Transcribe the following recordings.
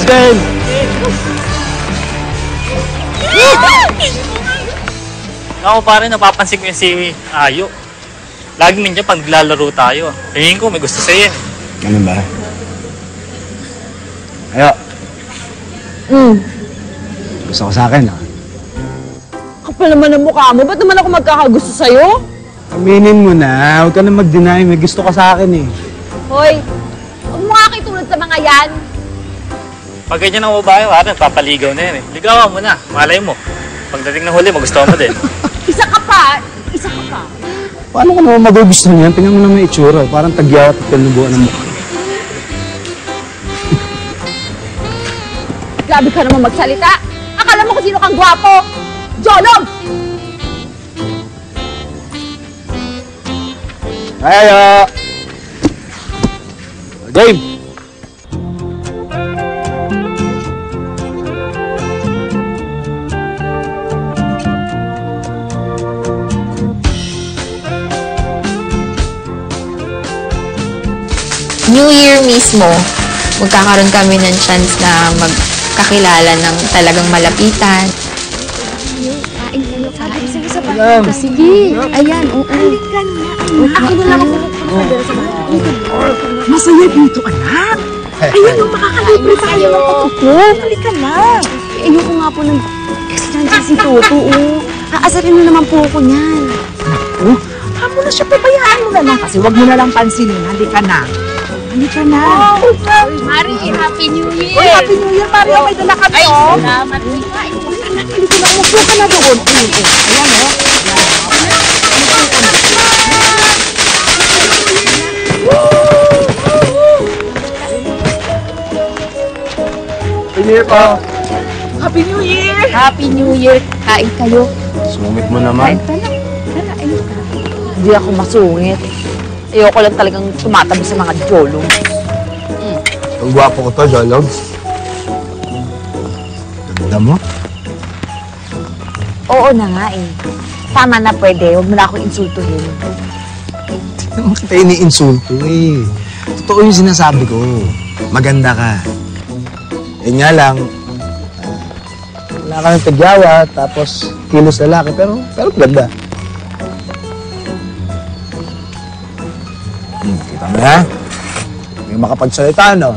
din! Ako pare, napapansin ko yung si Ayo. Lagi nandiyan pag naglalaro tayo. Tingin ko may gusto sa'yo. Ganun ba? Ayo. Gusto ko sa akin, ha? Kapal naman ang mukha mo. Ba't naman ako magkakagusto sa'yo? Aminin mo na. Huwag ka na mag-deny. May gusto ka sa akin, eh. Hoy, huwag mo nga kitulad sa mga yan. Pag ganyan ang babae, pare, papaligaw na yan eh. Ligawan mo na, malay mo. Pagdating ng huli, magustuhan mo din. Isa ka pa. Isa ka pa. Paano ka naman magugustuhan yan? Tingnan mo naman yung itsura. Parang tagyawat at kalubuan ng mukha. Grabe ka naman magsalita. Akala mo kung sino kang gwapo. Jolog! Ayo! Game! New Year mismo, magkakaroon kami ng chance na magkakilala ng talagang malapitan. Sige, ayan, oo. Akin na lang ako pupunta sa bahay. Masaya dito, anak. Ayan, makakalibre tayo ng patuto. Halika na. Ayoko nga po ng... Kasi nandiyan si Toto, aasarin na naman po ako niyan. Hamo na siya, pabayaan mo na lang. Kasi wag mo na lang pansinin. Halika na. Halika na. Mari, Happy New Year! Uy, Happy New Year, Mario. May dala kami, oh. Salamat. Halika na, umupo ka na doon. Ayan, oh. Happy New Year pa! Happy New Year! Happy New Year! Kain kayo. Sumit mo naman. Hindi ako masungit. Ayoko lang talagang tumatabi sa mga jolong. Ang gwapo ko to, Jolog. Ganda mo. Oo na nga eh. Tama na pwede. Huwag mo na akong insultuhin. Hindi naman kita iniinsulto eh. Totoo yung sinasabi ko. Maganda ka. Yun nga lang, wala ka ng tagyawa, tapos kilos lalaki, pero ganda. Kita mo na? May makapagsalita, no?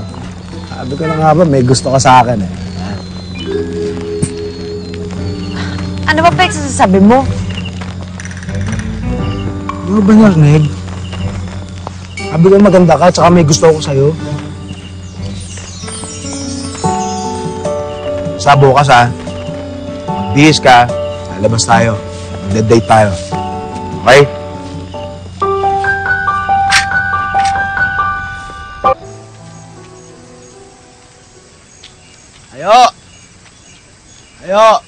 Sabi ko na nga ba, may gusto ka sa akin eh. Ano ba sasabi mo? Di mo ba narinig? Sabi ko maganda ka, tsaka may gusto ko sa'yo. Sa bukas ha, magbihis ka, lalabas tayo, magda-date tayo. Okay? Ayo! Ayo!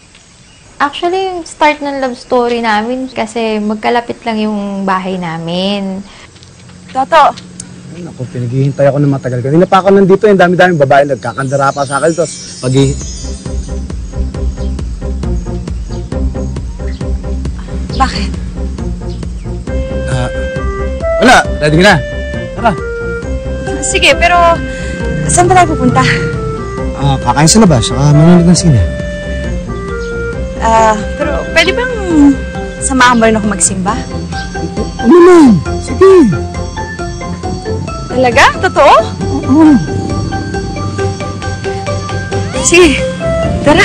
Actually, start ng love story namin kasi magkalapit lang yung bahay namin. Toto! Ay, naku, pinaghihintay ako ng matagal. Kanina pa ako nandito, yung dami-daming babae nagkakandara pa sa akin. Tapos, Bakit? wala, ready ka na. Tara. Sige, pero saan ba tayo pupunta? Kakain sa labas, saka manonood ng sine. Pero pwede bang samahan mo rin ako magsimba? Ano naman? Sige. Talaga? Totoo? Oo. Sige, tara.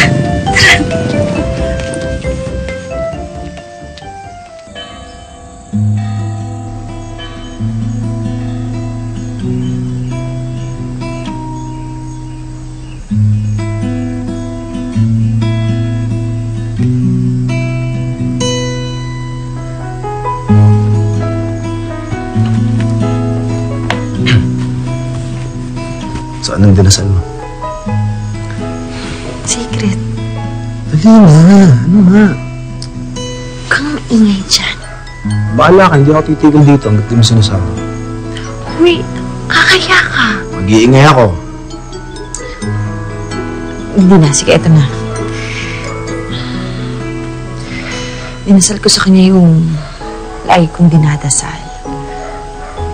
So, anong dinasal mo? Secret. Dali na. Ano nga? Kang ingay dyan. Bahala ka, hindi ako titigil dito hanggat di mo sinasabi. Uy, kakaya ka. Mag-iingay ako. Hindi na. Sige, eto na. Dinasal ko sa kanya yung lagi kong dinadasal.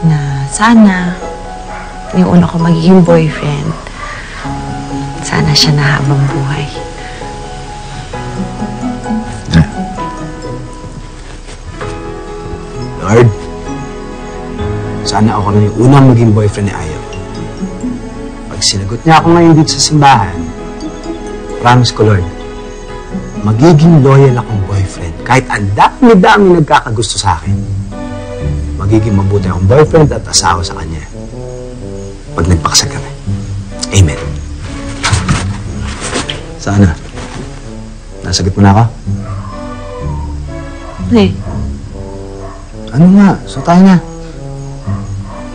Na sana yung una ko magiging boyfriend. sana siya na habang buhay. Lord, sana ako na yung unang maging boyfriend ni Ayo. Pag sinagot niya ako ngayon dito sa simbahan, promise ko, Lord, magiging loyal akong boyfriend. Kahit ang dami-dami nagkakagusto sa akin, magiging mabuti akong boyfriend at asawa sa kanya. Pag nagpakasal kami. Amen. Sana. Nasagot mo na ako? Eh, Ano nga? So tayo na.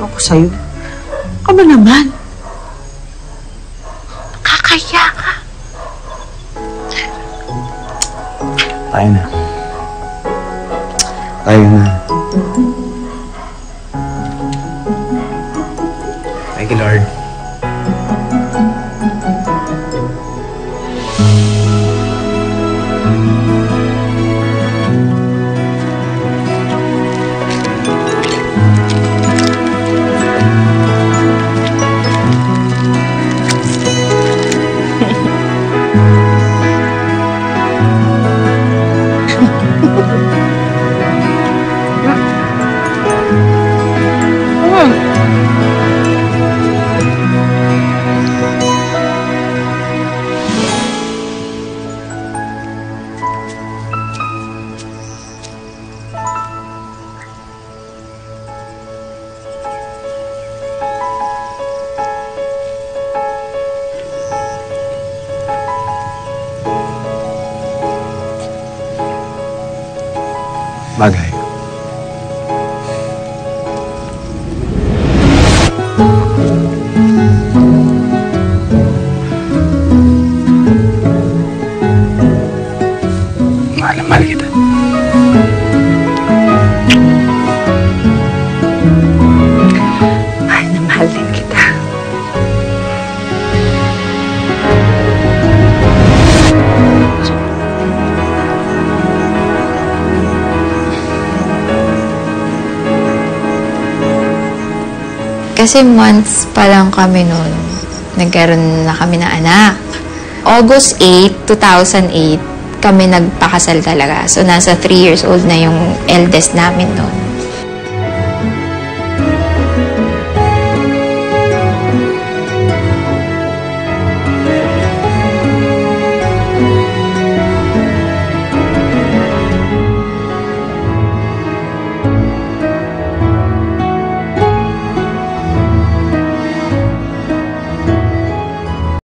ako sa'yo. Ka ba naman? Nakakaya ka. Tayo na. Tayo na. Thank you, Lord. Bagay. Mahal na mahal kita. Mahal na mahal din kita. Kasi months pa lang kami noon, nagkaroon na kami ng anak. August 8, 2008, kami nagpakasal talaga. So, nasa 3 years old na yung eldest namin noon.